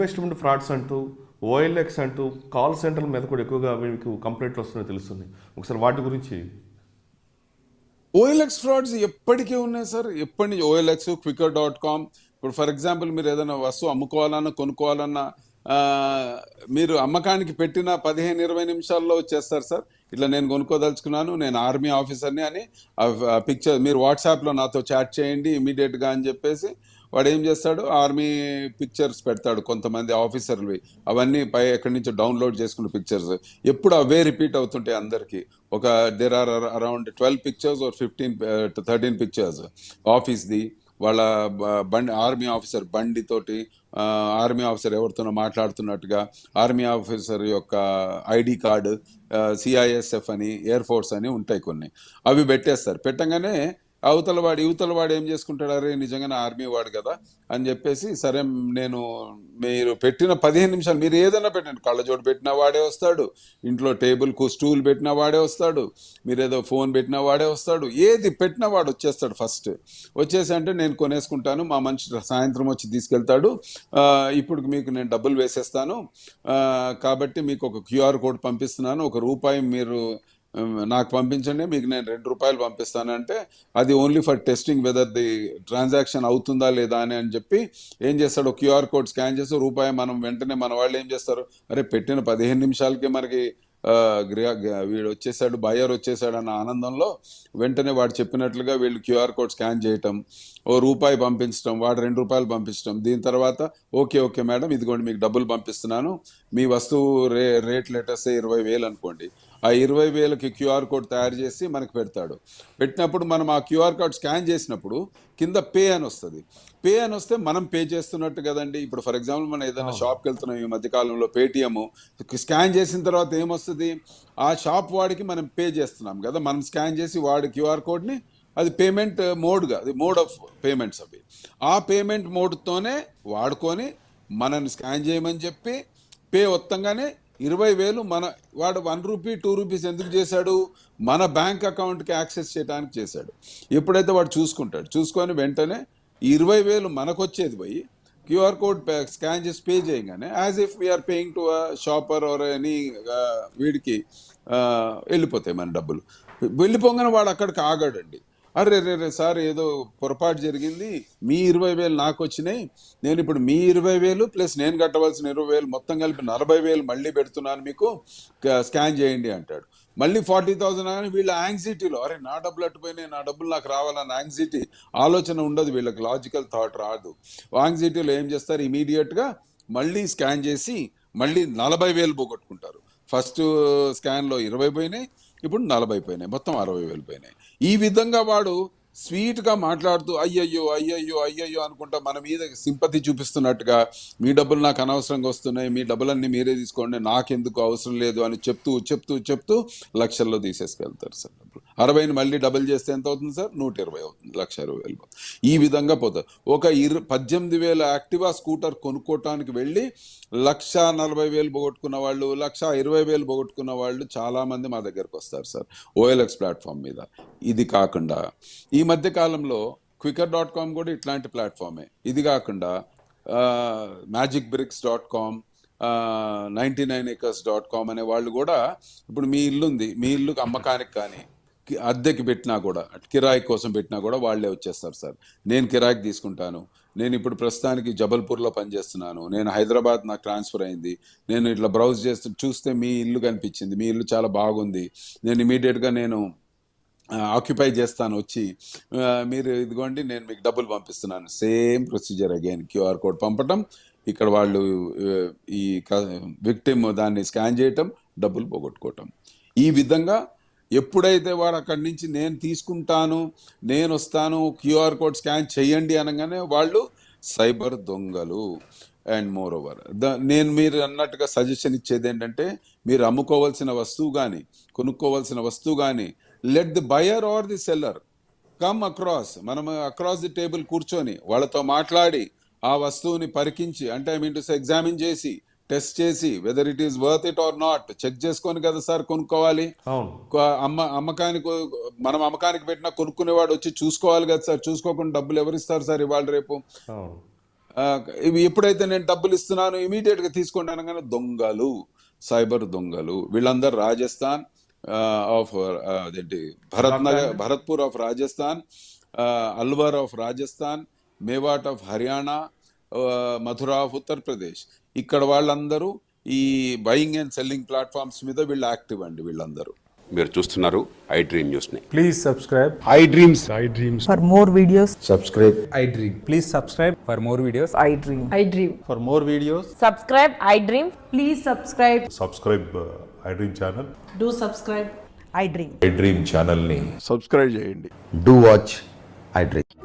Investment frauds అంటూ OLX అంటూ call సెంటర్ల మీద కూడా ఎక్కువగా మీకు కంప్లైంట్లు వస్తున్నాయో తెలుస్తుంది. ఒకసారి వాటి గురించి. ఓఎల్ఎక్స్ ఫ్రాడ్స్ ఎప్పటికీ ఉన్నాయి సార్. ఎప్పటి నుంచి ఓఎల్ఎక్స్, Quikr.com. ఇప్పుడు ఫర్ ఎగ్జాంపుల్ మీరు ఏదైనా వస్తువు అమ్ముకోవాలన్నా కొనుక్కోవాలన్నా ఆ, మీరు అమ్మకానికి పెట్టిన 15-20 నిమిషాల్లో వచ్చేస్తారు సార్. ఇట్లా నేను కొనుక్కోదలుచుకున్నాను, నేను ఆర్మీ ఆఫీసర్ని అని పిక్చర్ మీరు వాట్సాప్లో నాతో చాట్ చేయండి ఇమీడియట్గా అని చెప్పేసి వాడు ఏం చేస్తాడు, ఆర్మీ పిక్చర్స్ పెడతాడు కొంతమంది ఆఫీసర్వి. అవన్నీ పై ఎక్కడి నుంచో డౌన్లోడ్ చేసుకున్న పిక్చర్స్ ఎప్పుడు అవే రిపీట్ అవుతుంటాయి అందరికి. ఒక there are around 12 pictures or 13 pictures ఆఫీస్ది, వాళ్ళ బండి, ఆర్మీ ఆఫీసర్ బండితోటి, ఆర్మీ ఆఫీసర్ ఎవరితోనో మాట్లాడుతున్నట్టుగా, ఆర్మీ ఆఫీసర్ యొక్క ఐడి కార్డు, సిఐఎస్ఎఫ్ అని, ఎయిర్ ఫోర్స్ అని ఉంటాయి కొన్ని. అవి పెట్టేస్తారు. పెట్టగానే యువతల వాడు ఏం చేసుకుంటాడు, అరే నిజంగానే ఆర్మీ వాడు కదా అని చెప్పేసి, సరే నేను మీరు పెట్టిన 15 నిమిషాలు మీరు ఏదైనా పెట్టండి, కళ్ళజోడు పెట్టినా వాడే వస్తాడు, ఇంట్లో టేబుల్కు స్టూల్ పెట్టినా వాడే వస్తాడు, మీరు ఏదో ఫోన్ పెట్టినా వాడే వస్తాడు, ఏది పెట్టినా వాడు వచ్చేస్తాడు. ఫస్ట్ వచ్చేసి అంటే నేను కొనేసుకుంటాను, మా మనిషి సాయంత్రం వచ్చి తీసుకెళ్తాడు, ఇప్పుడు మీకు నేను డబ్బులు వేసేస్తాను, కాబట్టి మీకు ఒక క్యూఆర్ కోడ్ పంపిస్తున్నాను, ₹1 మీరు నాకు పంపించండి, మీకు నేను ₹2 పంపిస్తానంటే అది only for testing whether the transaction అవుతుందా లేదా అని చెప్పి ఏం చేస్తాడు, క్యూఆర్ కోడ్ స్కాన్ చేసి ₹1 మనం వెంటనే మన వాళ్ళు ఏం చేస్తారు, అరే పెట్టిన 15 నిమిషాలకే మనకి వీడు వచ్చేసాడు, బయర్ వచ్చేసాడు అన్న ఆనందంలో వెంటనే వాడు చెప్పినట్లుగా వీళ్ళు క్యూఆర్ కోడ్ స్కాన్ చేయటం, ₹1 పంపించడం, వాడు ₹2 పంపించడం. దీని తర్వాత ఓకే మేడం ఇదిగోండి మీకు డబ్బులు పంపిస్తున్నాను, మీ వస్తువు రేట్ లెటర్స్ 20,000 అనుకోండి, ఆ 20,000కి క్యూఆర్ కోడ్ తయారు చేసి మనకు పెడతాడు. పెట్టినప్పుడు మనం ఆ క్యూఆర్ కోడ్ స్కాన్ చేసినప్పుడు కింద పే అని వస్తుంది. పే అని వస్తే మనం పే చేస్తున్నట్టు కదండి. ఇప్పుడు ఫర్ ఎగ్జాంపుల్ మనం ఏదైనా షాప్కి వెళ్తున్నాం ఈ మధ్యకాలంలో, పేటిఎం స్కాన్ చేసిన తర్వాత ఏమొస్తుంది, ఆ షాప్ వాడికి మనం పే చేస్తున్నాం కదా, మనం స్కాన్ చేసి వాడి క్యూఆర్ కోడ్ని, అది పేమెంట్ మోడ్గా, అది మోడ్ ఆఫ్ పేమెంట్స్ అవి. ఆ పేమెంట్ మోడ్తోనే వాడుకొని మనల్ని స్కాన్ చేయమని చెప్పి పే వత్తంగానే 20,000 వాడు ₹1, ₹2 ఎందుకు చేశాడు, మన బ్యాంక్ అకౌంట్కి యాక్సెస్ చేయడానికి చేశాడు. ఎప్పుడైతే వాడు చూసుకొని వెంటనే 20,000 మనకు వచ్చేది పోయి క్యూఆర్ కోడ్ స్కాన్ చేసి పే చేయగానే as if we are paying to shopper or any వీడికి వెళ్ళిపోతాయి మన డబ్బులు. వెళ్ళిపోగానే వాడు అక్కడికి ఆగాడండి, అరే సార్ ఏదో పొరపాటు జరిగింది, మీ 20,000 నాకు వచ్చినాయి, నేను ఇప్పుడు మీ 20,000 ప్లస్ నేను కట్టవలసిన 20,000 మొత్తం కలిపి 40,000 మళ్ళీ పెడుతున్నాను, మీకు స్కాన్ చేయండి అంటాడు. మళ్ళీ 40,000 అని వీళ్ళ యాంగ్జైటీలో, అరే నా డబ్బులు అట్టుపోయినాయి, నా డబ్బులు నాకు రావాలన్న యాంగ్జైటీ, ఆలోచన ఉండదు వీళ్ళకి, లాజికల్ థాట్ రాదు. యాంగ్జైటీలో ఏం చేస్తారు, ఇమీడియట్గా మళ్ళీ స్కాన్ చేసి మళ్ళీ 40,000 పోగొట్టుకుంటారు. ఫస్ట్ స్కాన్లో 20 పోయినాయి, ఇప్పుడు 40 పోయినాయి, మొత్తం 60,000 పోయినాయి. ఈ విధంగా వాడు స్వీట్గా మాట్లాడుతూ అయ్యయ్యో అయ్యయ్యో అయ్యయ్యో అనుకుంటా మన మీద సింపతి చూపిస్తున్నట్టుగా, మీ డబ్బులు నాకు అనవసరంగా వస్తున్నాయి, మీ డబ్బులన్నీ మీరే తీసుకోండి, నాకెందుకు అవసరం లేదు అని చెప్తూ లక్షల్లో తీసేసుకెళ్తారు సార్. డబ్బులు 60ని మళ్ళీ డబుల్ చేస్తే ఎంత అవుతుంది సార్, 120 అవుతుంది, 1,20,000. ఈ విధంగా పోతారు. ఒక 18,000 యాక్టివా స్కూటర్ కొనుక్కోవటానికి వెళ్ళి 1,40,000 పోగొట్టుకున్న వాళ్ళు, 1,20,000 పోగొట్టుకున్న వాళ్ళు చాలా మంది మా దగ్గరకు వస్తారు సార్ ఓఎల్ఎక్స్ ప్లాట్ఫామ్ మీద. ఇది కాకుండా ఈ మధ్య కాలంలో Quikr.com కూడా ఇట్లాంటి ప్లాట్ఫామే. ఇది కాకుండా magicbricks.com, 99acres.com అనే వాళ్ళు కూడా ఇప్పుడు మీ ఇల్లు ఉంది, మీ ఇల్లుకి అమ్మకానికి కానీ అద్దెకి పెట్టినా కూడా, కిరాయి కోసం పెట్టినా కూడా వాళ్ళే వచ్చేస్తారు సార్. నేను కిరాయికి తీసుకుంటాను, నేను ఇప్పుడు ప్రస్తుతానికి జబల్పూర్లో పనిచేస్తున్నాను, నేను హైదరాబాద్ నాకు ట్రాన్స్ఫర్ అయింది, నేను ఇట్లా బ్రౌజ్ చూస్తే మీ ఇల్లు కనిపించింది, మీ ఇల్లు చాలా బాగుంది, నేను ఇమీడియట్గా నేను ఆక్యుపై చేస్తాను వచ్చి, మీరు ఇదిగోండి నేను మీకు డబ్బులు పంపిస్తున్నాను. Same procedure again, QR code పంపటం, ఇక్కడ వాళ్ళు ఈ విక్టిమ్ దాన్ని స్కాన్ చేయటం, డబ్బులు పోగొట్టుకోవటం. ఈ విధంగా ఎప్పుడైతే వాడు అక్కడి నుంచి నేను తీసుకుంటాను, నేను వస్తాను, క్యూఆర్ కోడ్ స్కాన్ చేయండి అనగానే వాళ్ళు సైబర్ దొంగలు. అండ్ మోర్ ఓవర్ నేను మీరు అన్నట్టుగా సజెషన్ ఇచ్చేది ఏంటంటే, మీరు అమ్ముకోవాల్సిన వస్తువు కానీ కొనుక్కోవాల్సిన వస్తువు కానీ, let the buyer or the seller come across, మనం అక్రాస్ ది టేబుల్ కూర్చొని వాళ్ళతో మాట్లాడి ఆ వస్తువుని పరికించి, అంటే I mean to say examine చేసి, టెస్ట్ చేసి, whether it is worth it or not check చేసుకొని కదా సార్ కొనుక్కోవాలి. మనం అమ్మకానికి పెట్టినా కొనుక్కునేవాడు వచ్చి చూసుకోవాలి కదా సార్. చూసుకోకుండా డబ్బులు ఎవరిస్తారు సార్ ఇవాళ రేపు. ఇవి ఎప్పుడైతే నేను డబ్బులు ఇస్తున్నాను ఇమీడియట్ గా తీసుకోండి అనగానే దొంగలు, సైబర్ దొంగలు వీళ్ళందరూ రాజస్థాన్ ఆఫ్ అదేంటి Bharatpur of Rajasthan, Alwar of Rajasthan, Mewat of Haryana, Mathura of Uttar Pradesh. ఇక్కడ వాళ్ళందరూ ఈ బయింగ్ అండ్ సెల్లింగ్ ప్లాట్ఫామ్స్ మీద వీళ్ళు యాక్టివ్ అండి వీళ్ళందరూ. మీరు చూస్తున్నారు ఐ డ్రీమ్ న్యూస్ ని. Please subscribe. I dreams For more videos, Subscribe. I Dream. Please subscribe for more videos. I dream. I dream. For more videos. Subscribe, I dream. Please subscribe. Subscribe I dream channel. Do subscribe. I dream. I dream ఛానల్ని subscribe చేయండి. Do watch I Dream.